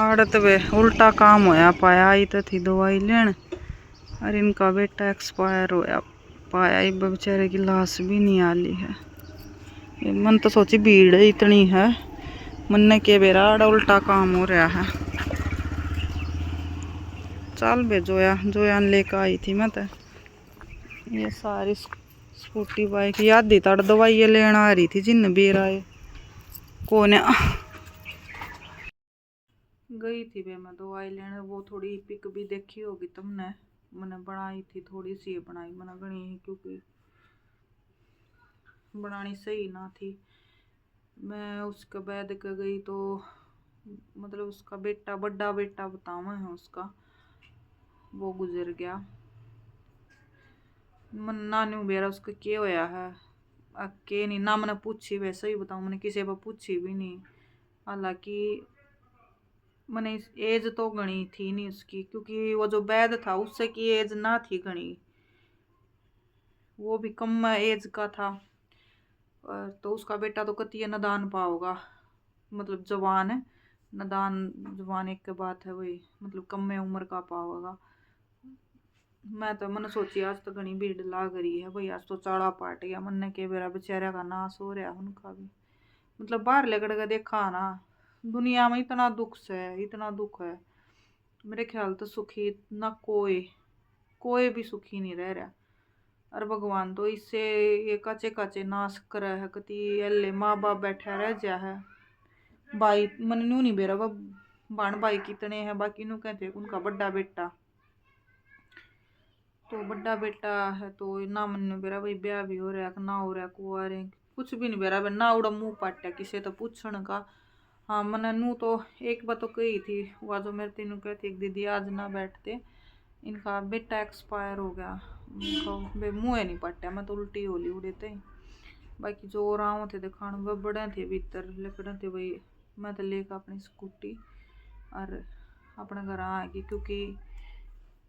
आड़त वे उल्टा काम होया पाया। आई तो थी दवाई लेन और इनका बेटा एक्सपायर होया पाया। इब बेचारे की लाश भी नहीं आली है। मन तो सोची भीड़ इतनी है, मन ने के बेरा आड़ा उल्टा काम हो रहा है। चल बे जोया जोया लेकर आई थी मैं तो। ये सारी स्कूटी बाइक याद ही तड़ दवाई लेना आ रही थी जिन बेरा कौन गई थी वे मैं दवाई लेने। वो थोड़ी पिक भी देखी होगी तुमने, मैंने बनाई थी थोड़ी सी बनाई मैंने गणी, क्योंकि बनानी सही ना थी। मैं उसके बाद के गई तो मतलब उसका बेटा बड़ा बेटा बताऊँ है उसका, वो गुजर गया। मन ना नहीं बेरा उसका क्या होया है के नहीं ना मैंने पूछी, वैसे ही बताऊँ मैंने किसी पर पूछी भी नहीं। हालांकि मैंने एज तो गणी थी नहीं उसकी, क्योंकि वो जो बैद था उससे की एज ना थी गणी, वो भी कम एज का था। तो उसका बेटा तो कति नदान पाओगा, मतलब जवान है नदान, जवान एक के बात है वही, मतलब कम उम्र का पाओगा। मैं तो मन सोची आज तो घनी भीड़ लाग रही है भाई, आज तो चाड़ा पाट गया मन ने के बेरा बेचारा का नाश हो रहा उनका भी। मतलब बाहर लेकर के देखा ना, दुनिया में इतना दुख है इतना दुख है, मेरे ख्याल तो सुखी ना कोई भी सुखी नहीं रह रहा। और भगवान तो इससे ये काचे काचे नाश करे है, कति एले माँ बाप बैठा रह जा है। भाई मन नू नहीं बेरा बाण भाई कितने हैं बाकी नू कहते उनका बड़ा बेटा, तो बड़ा बेटा है तो ना मन बेरा भाई ब्याह भी हो रहा ना हो रहा कुआरे कुछ भी नहीं बेरा ना उड़ा मुंह पाटा किसे तो पूछण का। हाँ मैंने नू तो एक बार तो कही थी वह जो मेरे तीनों कहती एक दीदी आज ना बैठते इनका बेटा एक्सपायर हो गया, बे मुँह नहीं पाटा मैं तो उल्टी होली उड़े थे। बाकी जो राव थे दिखाने वो बड़े थे भीतर लकड़े थे भाई। मैं तो लेकर अपनी स्कूटी और अपने घर आएगी, क्योंकि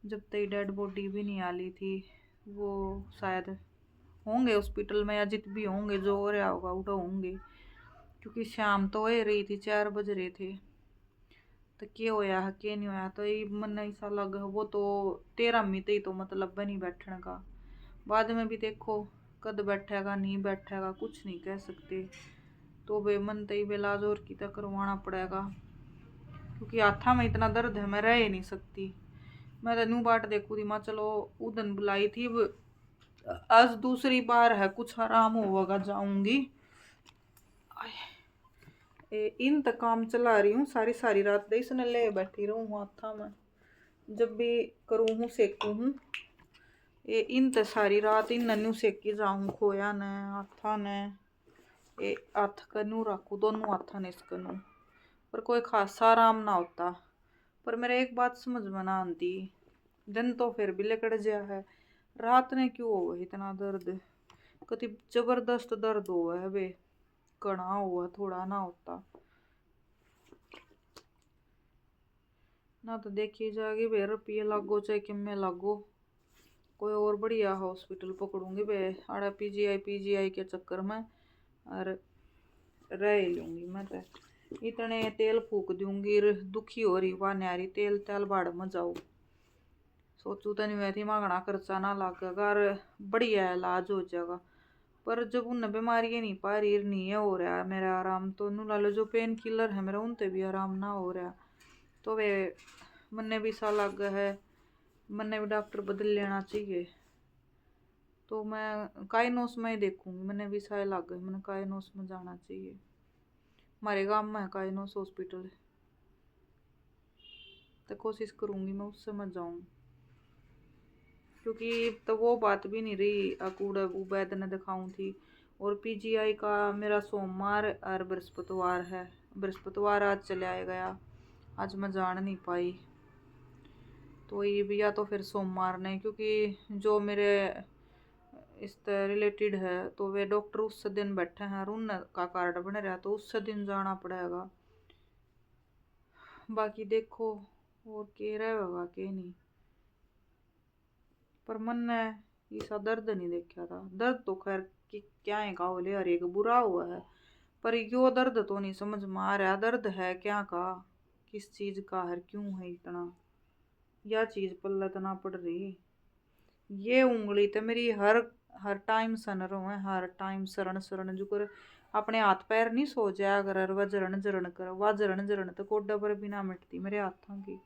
जब तक डेड बॉडी भी नहीं आली थी वो शायद होंगे हॉस्पिटल में या जित भी होंगे जो हो रहा होगा उठो होंगे, क्योंकि शाम तो हो रही थी 4 बज रहे थे। तो क्या होया है क्या नहीं होया तो ये मन ऐसा लगा वो तो 13 मिनट ही तो मतलब नहीं बैठने का, बाद में भी देखो कद बैठेगा नहीं बैठेगा कुछ नहीं कह सकते। तो वे मन तो इलाज और की तक करवाना पड़ेगा, क्योंकि हाथा में इतना दर्द है मैं रह ही नहीं सकती। मैं तो न्यू बाट देखू थी माँ चलो उदन बुलाई थी, आज दूसरी बार है कुछ आराम होगा जाऊंगी। इन तक काम चला रही हूँ सारी सारी रात दे इसने ले बैठी रहूँ हाथा में, जब भी करूँ हूँ सेकू हूँ ये इन तक सारी रात इन नन्नू सेकी जाऊँ खोया ने हाथा ने ये हाथ कनू रखू दोनों हाथा ने इसकनू, पर कोई खासा आराम ना होता। पर मेरे एक बात समझ में ना आती, दिन तो फिर भी लकड़ गया है, रात ने क्यों हो इतना दर्द, कति जबरदस्त दर्द हुआ है बे, कड़ा हुआ थोड़ा ना होता ना। तो देखी जाएगी बे रुपये लागो चाहे किम्मे लागो, कोई और बढ़िया हॉस्पिटल पकड़ूंगी बे आड़ा पीजीआई के चक्कर में और रह लूंगी। मैं तो इतने तेल फूक दूंगी दुखी हो रही वाह न्यारी तेल तेल बाड़ में जाओ, सोचू तो नहीं वैसे मांगना खर्चा ना लगेगा और बढ़िया इलाज हो जाएगा। पर जब उन बीमारियां नहीं पा रही नहीं है हो रहा है मेरा आराम, तो नू ला लो जो पेन किलर है मेरा उनसे भी आराम ना हो रहा, तो वे मन्ने भी सा लग है मन्ने भी डॉक्टर बदल लेना चाहिए। तो मैं काइनोस में ही देखूंगी, मैंने भी सा लग है मैंने काइनोस में जाना चाहिए, हमारे गांव में काइनोस हॉस्पिटल है, तो कोशिश करूंगी मैं उससे मत जाऊं, क्योंकि तो वो बात भी नहीं रही अकूड़ उबैद ने दिखाऊं थी। और पीजीआई का मेरा सोमवार और बृहस्पतिवार है, बृहस्पतिवार आज चले गया, आज मैं जान नहीं पाई। तो ये भी या तो फिर सोमवार नहीं, क्योंकि जो मेरे इस रिलेटेड है तो वे डॉक्टर उस दिन बैठे हैं और उनका कार्ड बन रहा तो उस दिन जाना पड़ेगा। बाकी देखो और के रहेगा के नहीं, पर मन ने ऐसा दर्द नहीं देखा था। दर्द तो खैर कि क्या है का बोले हर एक बुरा हुआ है, पर यो दर्द तो नहीं समझ में आ रहा दर्द है क्या का किस चीज का है, क्यों है इतना, यह चीज पल्ले तो ना पड़ रही। ये उंगली तो मेरी हर हर टाइम सन रो है, हर टाइम शरण शरण जो कर अपने हाथ पैर नहीं सो जाया अगर वह जरण जरण कर, वह जरण जरण तो कोडा पर भी ना मिटती मेरे हाथों की।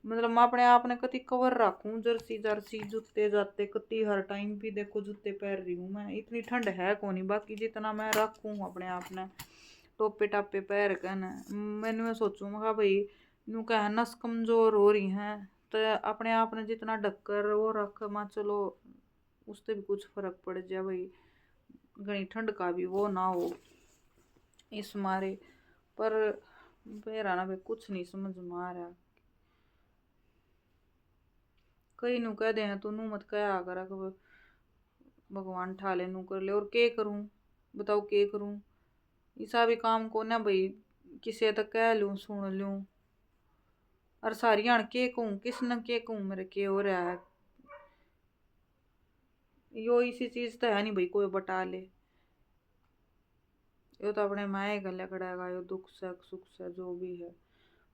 मतलब मैं अपने आप ने कति कवर रखूं, जर्सी जर्सी जूते जाते कति हर टाइम भी देखो जूते पहन रही हूँ मैं, इतनी ठंड है कोनी, बाकी जितना मैं रखूं अपने आप ने टोपे टापे पैर कर न। मैंने मैं सोचूं मैं भाई यूं कह नस कमजोर हो रही हैं तो अपने आप ने जितना ढककर वो रख मैं चलो उससे भी कुछ फर्क पड़ जाए भाई, घनी ठंड का भी वो ना हो इस मारे। पर मेरा ना भाई कुछ नहीं समझ में आ रहा। कई नु कह दे हैं तू नू मत कया कर भगवान ठाले नू कर ले, और के करूं बताओ के करूं, ऐसा भी काम को ना भाई किसे तक कह लूं सुन लूं, और सारी हण के कहूं किस न के कहूं मेरे के हो रहा है। यो इसी चीज तो है नहीं भाई कोई बता ले, यो तो अपने माए गले खड़ेगा, यो दुख से सुख से जो भी है।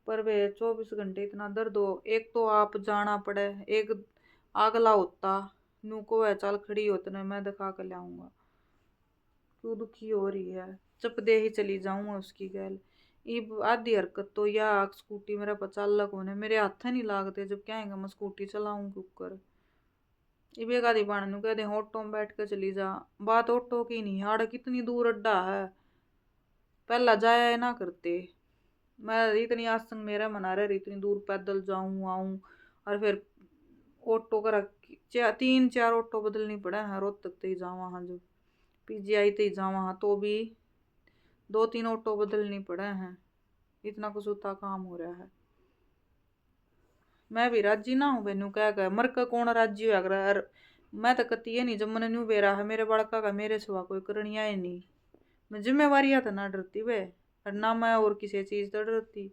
पर वे 24 घंटे इतना दर्द हो, एक तो आप जाना पड़े, एक अगला होता नू को है चल खड़ी होते ना मैं दिखा कर लाऊंगा, क्यों दुखी हो रही है चप दे ही चली जाऊंगा उसकी गैल। इब आधी हरकत तो या स्कूटी मेरा पचालक होने मेरे हाथ नहीं लागते, जब क्या है मैं स्कूटी चलाऊं कुकर। इबे का दी बाण कह दे ऑटो में बैठ कर चली जा, बात ऑटो की नहीं, आड़ कितनी दूर अड्डा है, पहला जाया ना करते। मैं इतनी आसंग मेरा मना रहे इतनी दूर पैदल जाऊं आऊं, और फिर ऑटो का 3 4 ऑटो बदलनी पड़े हैं, रोज तक ही जावा हाँ, जो पीजीआई ते ही जावा हाँ तो भी 2 3 ऑटो बदलनी पड़े हैं, इतना कुछ उता काम हो रहा है। मैं भी राजी ना हूं बेनू कह गया मर का कौन राजी हुआ कर, मैं तो कती है नहीं जब मैंने न्यू बेरा है मेरे बड़का का मेरे सिवा कोई करनिया है नहीं। मैं जिम्मेवारियां तो ना डरती वे, और ना मैं और किसी चीज तो डरती,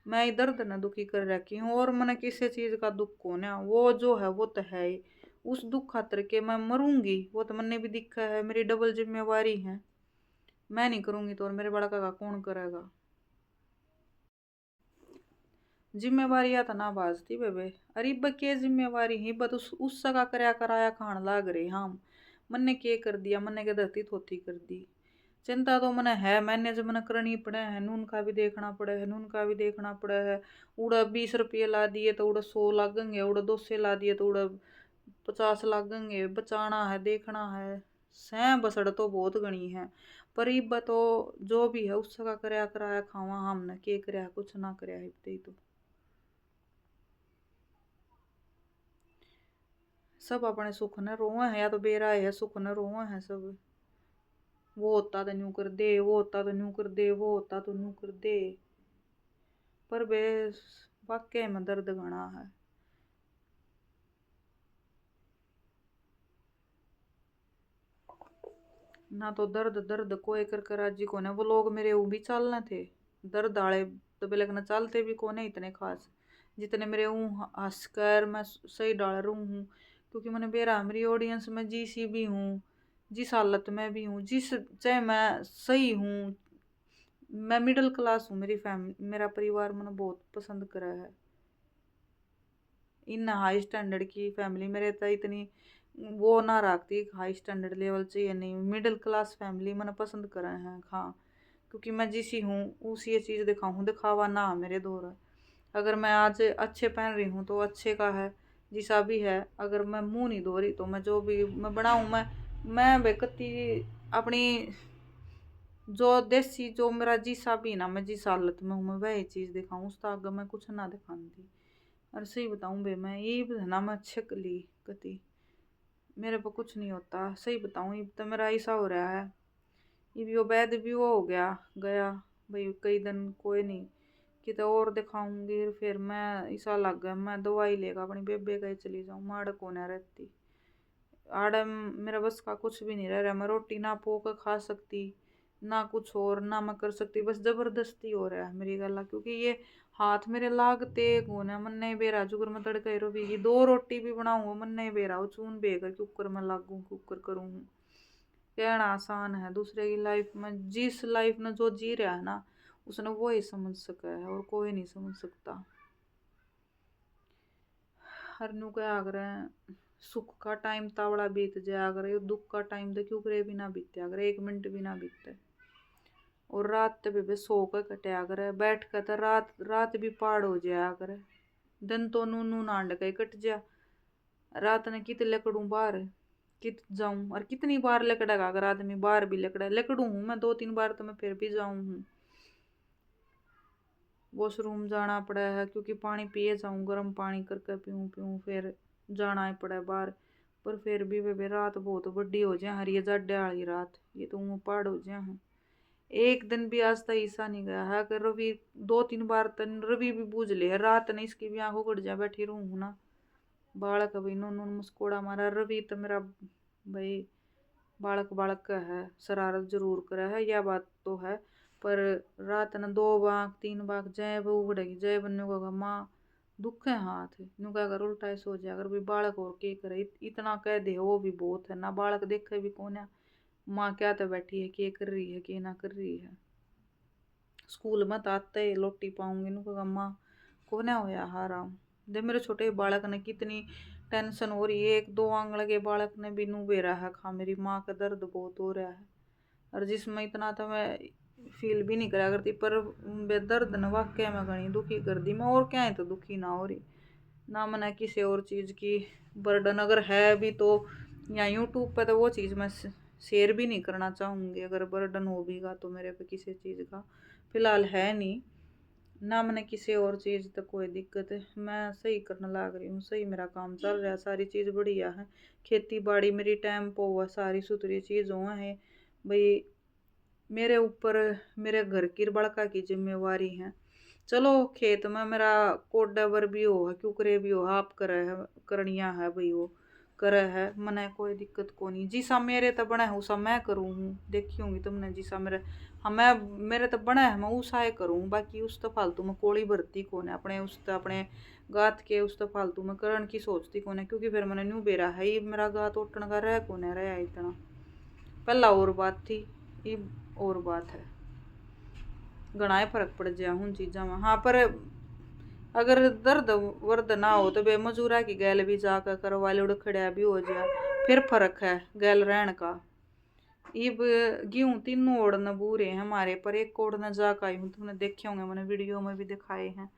मैं इधर उधर ना दुखी कर रखी हूँ, और मैंने किसी चीज का दुख को ना वो जो है वो तो है ही, उस दुख खातर के मैं मरूंगी वो तो मैंने भी दिखा है, मेरी डबल जिम्मेवारी है, मैं नहीं करूंगी तो और मेरे बड़का का कौन करेगा। जिम्मेवारियां तो ना बाजती बेबे, अरे इब्बा के जिम्मेवारी ही बत उस सका करया कराया खान लाग रहे हम, मन्ने के कर दिया मन्ने के धरती थोती कर दी। चिंता तो मने है मैंने जो मने करनी पड़े है, नून का भी देखना पड़े है, नून का भी देखना पड़े है। उड़ा 20 रुपये ला दिए तो उड़ा 100 लागेंगे, उड़ा 200 ला दिए तो उड़ा 50 लागेंगे, बचाना है देखना है, सह बसड़ तो बहुत गणी है। पर इब्बा तो जो भी है उसका करया कराया खावा हमने के करया कुछ ना करया हिब्बे तो सब अपने सुख न रोवे हैं, या तो बेरा है सुख न रोवे हैं सब, वो होता तो न्यू कर दे, वो होता तो न्यू कर दे, वो होता तो न्यू कर दे। पर बे वाकई में दर्द घना है। ना तो दर्द दर्द कोई कर कर राजी कोने, वो लोग मेरे ऊ भी चालने थे दर्द आले तो बेलक न चालते भी कोने इतने खास जितने मेरे ऊ हंस कर मैं सही डाल रू हूँ, क्योंकि मैंने बेरा मेरी ऑडियंस में जिसी भी हूँ, जिस हालत में भी हूँ, जिस चाहे मैं सही हूँ, मैं मिडिल क्लास हूँ, मेरी फैमिली मेरा परिवार मैंने बहुत पसंद करा है। इन हाई स्टैंडर्ड की फैमिली मेरे तो इतनी वो ना रखती, हाई स्टैंडर्ड लेवल चाहिए नहीं, मिडिल क्लास फैमिली मैंने पसंद करा है हाँ, क्योंकि मैं जिसी हूँ उसी ये चीज़ दिखाऊँ, दिखावा ना मेरे दौर। अगर मैं आज अच्छे पहन रही हूँ तो अच्छे का है जिसा भी है, अगर मैं मुंह नहीं धो रही तो मैं जो भी मैं बनाऊँ मैं बेकती अपनी जो देसी जो मेरा जिसा भी ना मैं जिस हालत में हूँ मैं वही चीज़ दिखाऊँ, उसका आगे मैं कुछ ना दिखाती। और सही बताऊँ बे मैं ये ना मैं छिक ली कति मेरे पर कुछ नहीं होता, सही बताऊँ ये तो मेरा ऐसा हो रहा है। ये यो वैद भी वो हो गया गया भाई कई दिन कोई नहीं कितने और दिखाऊंगी, फिर मैं ऐसा लग गया मैं दवाई लेगा अपनी बेबे का ही चली जाऊँ, माड़ को ना रहती आड़ मेरा बस का कुछ भी नहीं रह रहा, मैं रोटी ना पो कर खा सकती ना कुछ और ना मैं कर सकती, बस जबरदस्ती हो रहा है मेरी गला, क्योंकि ये हाथ मेरे लागते गुना मन नहीं बेरा जुगर में तड़के रोगी 2 रोटी भी बनाऊंगा मन नहीं बेरा चून बेकर कुकर में लागू कुकर करूँ। कहना आसान है, दूसरे की लाइफ में जिस लाइफ में जो जी रहा है ना उसने वो ही समझ सका है और कोई नहीं समझ सकता। हर नु क्या आग्रह सुख का टाइम तावड़ा बीत जाया करे, दुख का टाइम तो क्यों करे भी ना बीते अगर 1 मिनट भी ना बीते। और रात तो बेबे सो के कटे करे, बैठ कर तो रात रात भी पार हो जाया करे। दिन तो नू नू नांड के कट जा, रात ने कित लकड़ू बाहर कित जाऊं, और कितनी बार लकड़ेगा अगर आदमी बाहर भी लकड़ू हूं मैं 2-3 बार तो मैं फिर भी जाऊं हूं। वॉशरूम जाना पड़ा है क्योंकि पानी पिए जाऊं, गर्म पानी करके पीऊं फिर जाना ही पड़ा बाहर। पर फिर भी बेबे रात बहुत बड़ी हो जाए, हरी जाडे वाली रात, ये तो मुँह पाड़ हो जाए हैं। एक दिन भी आज तक ऐसा नहीं गया है कि रवि 2-3 बार तन रवि भी बूझ ले रात ने इसकी भी आंखों कट जा बैठी रहूं ना। बालक भाई नून मुस्कोड़ा मारा रवि तो मेरा भाई बालक बालक का है, शरारत जरूर करा है यह बात तो है। पर रात न 2 बाग 3 बाग जय वो उगड़ेगी जय बनने को माँ दुख है हाथ नु क्या कर उल्टा सो जाए अगर भी बालक और के करे इतना कह दे वो भी बहुत है ना। बालक देखे भी कौन है माँ क्या तो बैठी है के कर रही है के ना कर रही है। स्कूल में तो आते ही लोटी पाऊंगी नु कहा माँ कौन होया हाराम दे मेरे छोटे बालक ने कितनी टेंशन हो रही है। 1-2 आंगल के बालक ने भी नू बेरा है खा मेरी माँ का दर्द बहुत हो रहा है। और जिसमें इतना तो मैं फील भी नहीं करा करती पर बेदर्द न वाकई में घनी दुखी कर दी मैं। और क्या है तो दुखी ना हो रही ना मैंने किसी और चीज़ की बर्डन अगर है भी तो या यूट्यूब पर तो वो चीज़ मैं शेयर भी नहीं करना चाहूँगी। अगर बर्डन हो भी तो मेरे पे किसी चीज़ का फिलहाल है नहीं ना। मैंने किसी और चीज़ तक कोई दिक्कत है, मैं सही करने लग रही हूँ, सही मेरा काम चल रहा है, सारी चीज़ बढ़िया है। खेती बाड़ी मेरी टाइम पर हुआ, सारी सुथरी चीज़ों है भाई। मेरे ऊपर मेरे घर की बड़का की जिम्मेवारी है। चलो खेत में मेरा कोडावर भी हो क्यूकरे भी हो आप करे है करनिया है भाई वो करे है मने कोई दिक्कत को नहीं। जिसा मेरे तो बना है उसा मैं करूँ हूँ देखी होंगी तुमने जिसा मेरे हाँ मैं मेरे तो बना है मैं उसा ही करूँ बाकी उस तो फालतू में कोड़ी भरती कौन है अपने उस तो अपने गात के उस तो फालतू में करण की सोचती कौन है। क्योंकि फिर मैंने न्यू बेरा है ये मेरा गात उठन का रह कौन है रहा इतना पहला और बात थी ये और बात है घना फर्क पड़ जाए उन चीज़ों में। हाँ पर अगर दर्द वर्द ना हो तो बेमजूरा की गैल भी जाकर करवा लो खड़ा भी हो जाए फिर फर्क है गैल रहन का। इब गेहूँ 3 ओढ़ बूरे हैं हमारे पर एक ओढ़ जाकर आई हूँ तुमने देखे होंगे मैंने वीडियो में भी दिखाए हैं।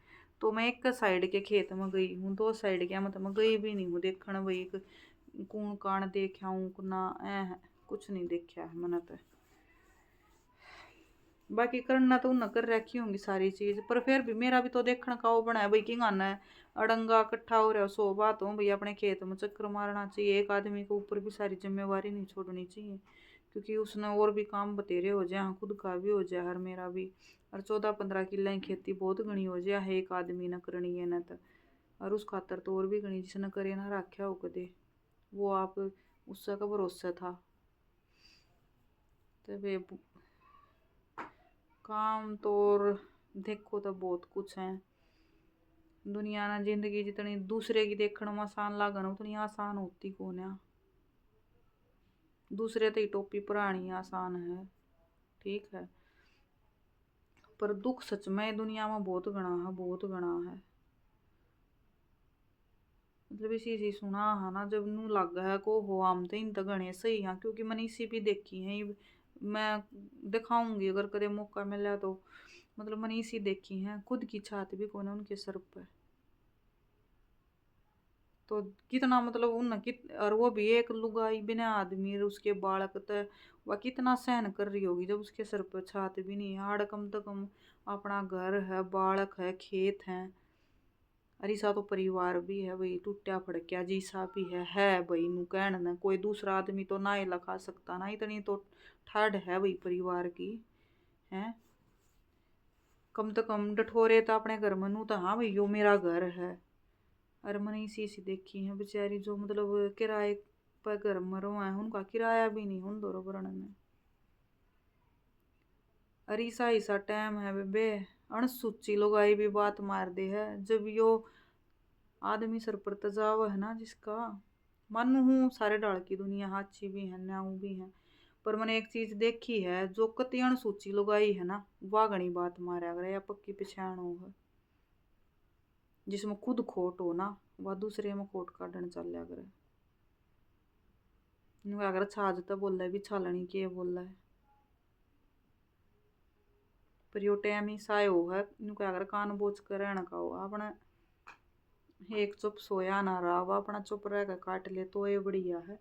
तो मैं एक साइड के खेत में गई हूँ 2 साइड के मतलब मैं गई भी नहीं हूँ देखने भाई कौन कान देखा हूँ ना कुछ नहीं देखा है मैंने तो। बाकी करना तो उन्हें कर रखी होंगी सारी चीज पर फिर भी मेरा भी तो देखने का वो बना है भाई कि गाना है अड़ंगा इकट्ठा हो रहा 100 बात हो भाई अपने खेत में चक्कर मारना चाहिए। एक आदमी के ऊपर भी सारी जिम्मेवारी नहीं छोड़नी चाहिए क्योंकि उसने और भी काम बतेरे हो जाए खुद का भी हो जाए हर मेरा भी। और 14-15 किला की खेती बहुत घनी हो जाए है एक आदमी ने करनी है ना तो। और उस खातर तो और भी घनी जिसने करे ना रखा हो कदे वो आप उसका का भरोसा था। तो काम तो और देखो तो बहुत कुछ है दुनिया ना जिंदगी जितनी दूसरे की देखने में आसान लागन उतनी आसान होती कौन है। दूसरे तो ही टोपी पुरानी आसान है ठीक है पर दुख सच में दुनिया में बहुत गणा है बहुत गणा है। मतलब इसी सी सुना है ना जब नू लग है को हो आम तो इन तो गणे सही है क्योंकि मैंने इसी भी देखी है मैं दिखाऊंगी अगर कदे मौका मिला तो। मतलब मैंने इसी देखी है खुद की छात भी कौन है उनके सर पर तो कितना मतलब उन और वो भी एक लुगाई बिना आदमी उसके बालक तो वह कितना सहन कर रही होगी जब उसके सर पर छात भी नहीं है हाड़ कम तो कम अपना घर है बालक है खेत है। अरिसा तो परिवार भी है भाई टूटा फड़किया जीसा भी है भाई नु कहन न कोई दूसरा आदमी तो ना ही लखा सकता ना इतनी तो ठाड है भाई परिवार की है। कम तो कम डठोरे तो अपने घर में नू तो हाँ भाई यो मेरा घर है। और मैंने इसी सी देखी है बेचारी जो मतलब किराए पर घर में रहो है उनका किराया भी नहीं उन दो भरण में। अरिसा ऐसा टाइम है बेबे अणसुची लोग आई भी बात मार दे है जब यो आदमी सर पर तजाव है ना जिसका मानू हूँ सारे डाल की दुनिया हाची भी है न्याऊ भी है पर मैंने एक चीज देखी है, जो कतियन सूची लगाई है ना वह घनी बात मारा करे या पक्की पिछाण हो है। जिसमें खुद खोट हो ना वह दूसरे में खोट काटन चल लिया करे। अगर छाज तो बोल है भी छालनी के बोल है, पर यो टाइम ही साय हो है इनको अगर कान बोझ कर रहना का हो अपने एक चुप सोया ना रहा वह अपना चुप रह कर काट ले तो ये बढ़िया है।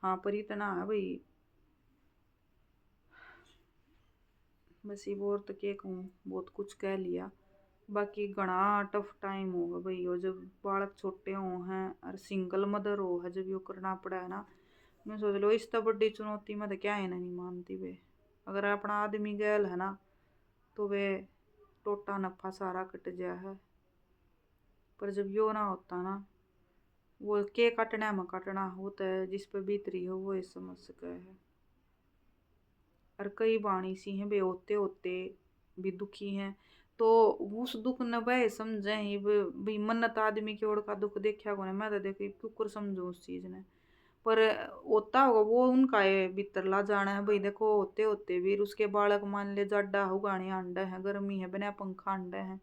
हाँ पर इतना है भाई, बस ये और तो के कहूँ, बहुत कुछ कह लिया। बाकी घना टफ टाइम होगा भाई, वो जब बालक छोटे हो हैं और सिंगल मदर हो है जब यो करना पड़ा है ना। मैं सोच लो इस तो बड़ी चुनौती में तो क्या है ना नहीं मानती वे। अगर अपना आदमी गैल है ना तो वे टोटा नफा सारा कट जाए है, पर जब यो ना होता ना वो के काटना में काटना होता है, जिस पे बीत रही हो वो इस समझ सके है। और कई बाणी सी हैं बे होते होते भी दुखी हैं, तो उस दुख न वह समझे ही भी मन्नत आदमी की ओर का दुख देखा को मैं तो देखी कुकर समझू उस चीज ने। पर होता होगा वो उनका है भीतर ला जाना है भाई, देखो होते होते भी उसके बालक मान ले जाडा हो गाने अंडे हैं गर्मी है बिना पंखा अंडे हैं,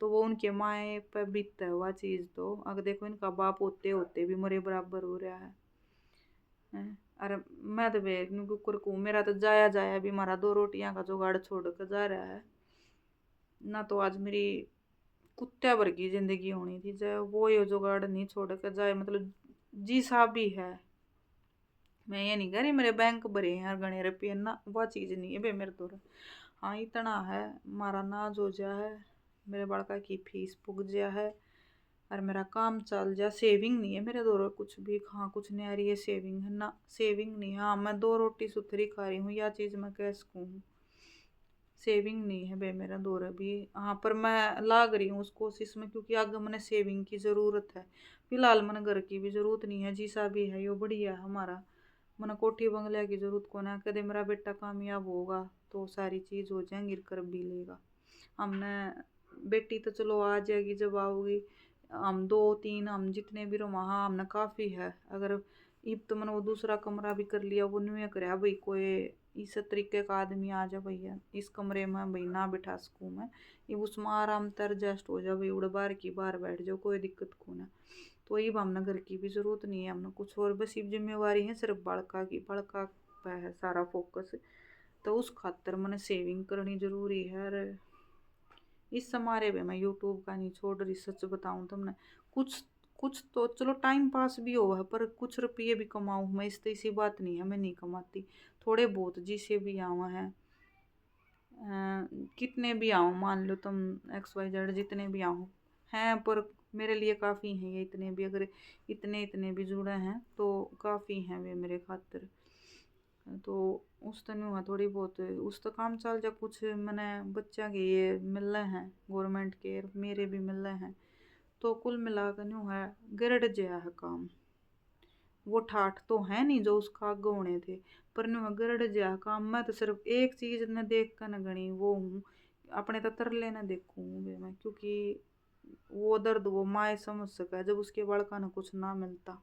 तो वो उनके माए पे बीतता है वह चीज। तो अगर देखो इनका बाप होते होते भी मरे बराबर हो रहा है। अरे मैं तो बे कुकर को मेरा तो जाया जाया भी हमारा 2 रोटियां का जुगाड़ छोड़ कर जा रहा है ना, तो आज मेरी कुत्ते भर की जिंदगी होनी थी जब वो ये जुगाड़ नहीं छोड़ कर जाए। मतलब जी साहब भी है, मैं ये नहीं कह रही मेरे बैंक भरे हैं गणे रुपये ना, वह चीज नहीं है बे मेरे तो। हाँ इतना है मारा नाज हो जा है, मेरे बड़का की फीस पुग जा है और मेरा काम चल जा। सेविंग नहीं है मेरे दो कुछ भी, हाँ कुछ नहीं आ रही है सेविंग है ना, सेविंग नहीं। हाँ मैं 2 रोटी सुथरी खा रही हूँ या चीज मैं कह सकूँ, सेविंग नहीं है बे मेरा दौर भी। हाँ पर मैं लाग रही हूँ उस कोशिश में, क्योंकि आगे मैंने सेविंग की जरूरत है। फिलहाल मैंने घर की भी जरूरत नहीं है, जीसा भी है यो बढ़िया है हमारा। मैंने कोठी बंगले की जरूरत को ना, कदे मेरा बेटा कामयाब होगा तो सारी चीज हो जाएंगी, कर भी लेगा। हमने बेटी तो चलो आ जाएगी जब आओगी, हम 2 3 हम जितने भी रहो हाँ हमने काफी है। अगर इब तो मैंने वो दूसरा कमरा भी कर लिया, वो नहीं कर भाई कोई इस तरीके का आदमी आ जा भैया इस कमरे में भाई ना बिठा सकूँ मैं, ये उसमें आराम तर एडजस्ट हो जा भाई, उड़ बार की बार बैठ जाओ कोई दिक्कत को ना। तो ये हमने घर की भी जरूरत नहीं है हमने कुछ और, बस ये जिम्मेवारी है सिर्फ बड़का की, बड़का पे है सारा फोकस। तो उस खातर मैंने सेविंग करनी जरूरी है। और इस समारे में मैं यूट्यूब का नहीं छोड़ रही, सच बताऊं तुमने कुछ कुछ तो चलो टाइम पास भी हो है, पर कुछ रुपये भी कमाऊं मैं, इस तो इसी बात नहीं है मैं नहीं कमाती। थोड़े बहुत जिसे भी आवा है कितने भी आओ मान लो तुम XYZ जितने भी आओ हैं, पर मेरे लिए काफ़ी हैं ये इतने भी, अगर इतने इतने भी जुड़े हैं तो काफ़ी हैं वे मेरे खातिर। तो उस तो नहीं हुआ थोड़ी बहुत उस तो काम चल जा, कुछ मैंने बच्चा के ये मिल रहे हैं गवर्नमेंट के, मेरे भी मिल रहे हैं, तो कुल मिलाकर नहीं है गिरड जया है काम। वो ठाठ तो है नहीं जो उसका आगे होने थे, पर नहीं गिरड जया काम। मैं तो सिर्फ एक चीज ने देख कर न गणी वो हूँ अपने तो तरले न देखूँ मैं, क्योंकि वो दर्द वो माए समझ सका है जब उसके बड़का न कुछ ना मिलता।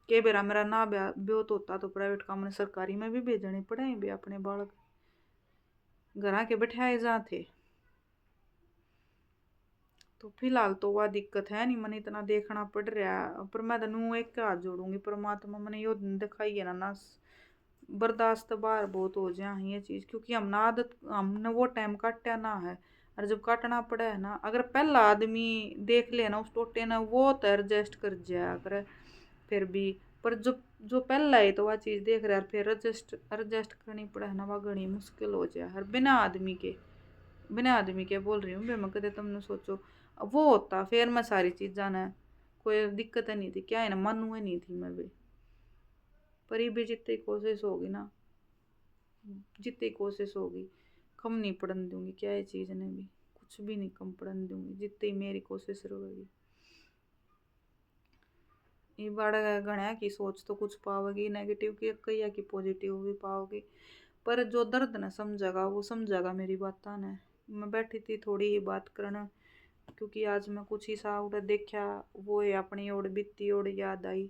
के बेरा मेरा ना ब्योत तो होता तो प्राइवेट काम ने सरकारी में भी भेजने पड़े भी अपने बालक, घर के बैठाए जा थे। तो फिलहाल तो वह दिक्कत है नहीं, मैंने इतना देखना पड़ रहा है, पर मैं तनु एक हाथ जोड़ूंगी परमात्मा मैंने यो दिखाई है ना बर्दाश्त बार बहुत हो जाए ये चीज, क्योंकि हम ना आदत हमने वो टाइम काटा ना है। और जब काटना पड़ा है ना, अगर पहला आदमी देख ले ना उस टोटे ना वो तो एडजस्ट कर जाया करे फिर भी, पर जो जो पहला है तो वह चीज देख रहा है फिर एडजस्ट एडजस्ट करनी पड़ा है ना, वह घनी मुश्किल हो जाए हर बिना आदमी के बोल रही हूँ बे मैं, कदे तुमने सोचो अब वो होता फिर मैं सारी चीज़ ना कोई दिक्कत नहीं थी, क्या है ना मन हुए नहीं थी मैं भी। पर ये भी जितनी कोशिश होगी ना, जितनी कोशिश होगी कम नहीं पड़न दूंगी, क्या है चीज़ ने भी कुछ भी नहीं कम पड़न दूंगी जितनी मेरी कोशिश रहेगी। ये बड़ा गणा की सोच तो कुछ पाओगी नेगेटिव की कई या की पॉजिटिव भी पाओगी, पर जो दर्द न समझेगा वो समझेगा मेरी बात ने। मैं बैठी थी थोड़ी ही बात करना, क्योंकि आज मैं कुछ ही सा उधर देखा वो है अपनी ओर बीती ओर याद आई,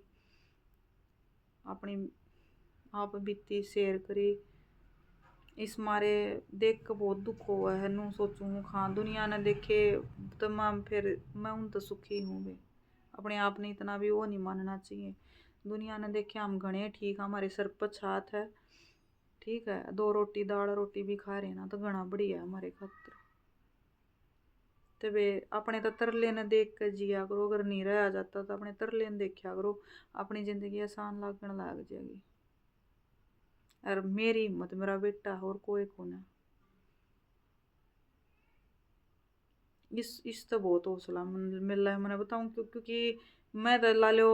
अपनी आप बीती शेयर करी। इस मारे देख के बहुत दुख हुआ है। नू सोचूं हाँ दुनिया ने देखे तमाम, फिर मैं उन तो सुखी हूँ बे। अपने आप ने इतना भी वो नहीं मानना चाहिए। दुनिया ने देखे हम घने ठीक, हमारे सर पर छात है, ठीक है, 2 रोटी दाल रोटी भी खा रहे ना तो घना बढ़िया है हमारे खातर। तबे अपने तो तरले ने देख कर जिया करो, अगर नहीं रहा जाता तो अपने तरले ने देखा करो, अपनी जिंदगी आसान लगने लग जाएगी। और मेरी हिम्मत मेरा बेटा और कोई को ना। इस तो बहुत हौसला मिल रहा है मैंने बताऊं क्योंकि मैं तो ला लो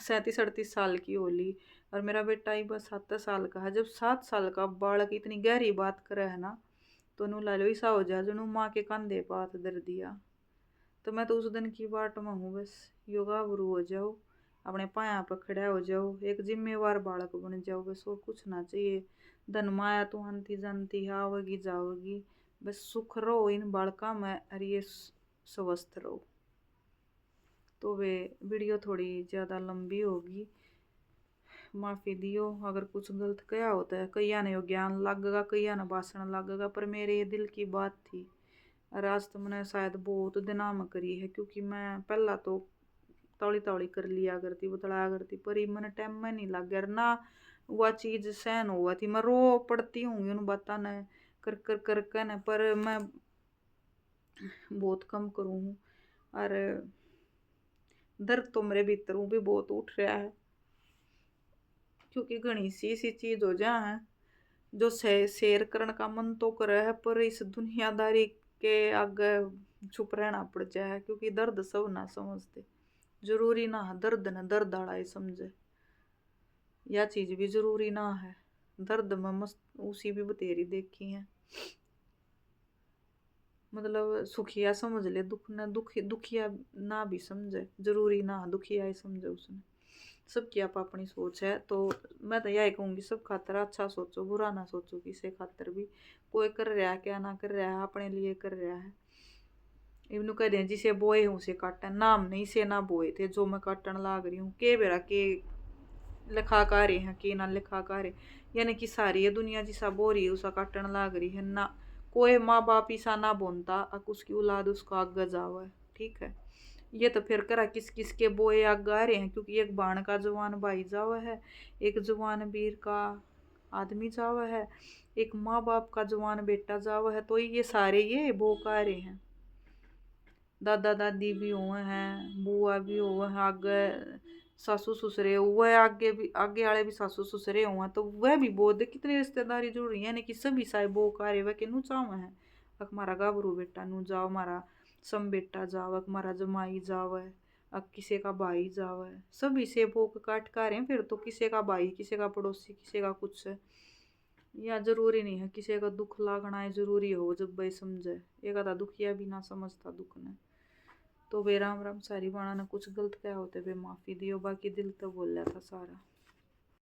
37-38 साल की होली, और मेरा बेटा ही बस 7 साल का है। जब 7 साल का बालक इतनी गहरी बात करे है ना, तो नू ला लो ऐसा हो जाए जो माँ के कंधे पे हाथ धर दिया। तो मैं तो उस दिन की बाट में हूँ, बस योगा गुरु हो जाओ, अपने पाया पर खड़ा हो जाओ, एक जिम्मेवार बालक बन जाओ, बस और कुछ ना चाहिए। धन माया तो आंती जानती आवगी जाओगी, बस सुख रहो इन बालका में और ये स्वस्थ रहो। तो वे वीडियो थोड़ी ज़्यादा लंबी होगी, माफ़ी दियो अगर कुछ गलत कया होता है। कईया ने ज्ञान लगेगा, कईया ने भाषण लगेगा, पर मेरे ये दिल की बात थी। और आज तो मैंने शायद बहुत दिना में करी है, क्योंकि मैं पहला तो तौली तौली कर लिया करती, बतलाया करती, पर ये मैंने टाइम में नहीं लग गया ना, वह चीज़ सहन हुआ थी। मैं रो पड़ती हूँ उन बातों ने कर न, पर मैं बहुत कम करूँ। और दर्द तो मेरे भीतर भी बहुत उठ रहा है, क्योंकि घनी सी चीज हो जा है जो शेयर करने का मन तो करे है, पर इस दुनियादारी के आगे चुप रहना पड़ जाए, क्योंकि दर्द सब ना समझते। जरूरी ना है दर्द न दर्द आड़ा ही समझे, यह चीज भी जरूरी ना है। दर्द में मस्त उसी भी बतेरी देखी है, मतलब सुखिया समझ ले, दुख न दुखिया ना भी समझे, जरूरी ना दुखिया ही समझे उसने। सबकी आप अपनी सोच है, तो मैं तो यही कहूँगी सब खातर अच्छा सोचो, बुरा ना सोचो किसी खातर भी। कोई कर रहा है क्या ना कर रहा है, अपने लिए कर रहा है। इवनु कह रहे जिसे बोए हूँ उसे काटन, नाम नहीं से ना बोए थे जो मैं काटन लाग रही हूँ। के बेरा के लिखा कार्य है कि ना लिखा कार्य, यानी कि सारी ये दुनिया जिसा बो रही है उसा काटन लाग रही है ना। कोई माँ बाप ऐसा ना बोनता उसकी औलाद उसका आगे जावा है, ठीक है। ये तो फिर करा किस किस के बोए आगे आ रहे हैं, क्योंकि एक बाण का जवान भाई जावा है, एक जवान वीर का आदमी जावा है, एक माँ बाप का जवान बेटा जावा है। तो ये सारे ये बोका रहे हैं, दादा दादी भी हुए हैं, बुआ भी हुए हैं, आगे सासू ससुरे हुए, आगे भी आगे वाले भी सासू ससुरे हुए हैं, तो वह भी बोध कितनी रिश्तेदारी जुड़ रही है, यानी कि सभी सारे बो कार्य वह के नु चाव है। अक मारा गाभरू बेटा नु जाओ, मारा सम बेटा जाओ, अक मारा जमाई जाओ है, अब किसी का भाई जाओ है, सभी से भोग काट का रहे हैं। फिर तो किसी का भाई, किसी का पड़ोसी, किसी का कुछ है, या जरूरी नहीं है किसी का दुख लागना है जरूरी हो जब भाई समझे। एक आधा दुखिया भी ना समझता दुख ने। तो वे राम राम सारी बाणा ने कुछ गलत क्या होते वे माफी दियो, बाकी दिल तो बोल था सारा।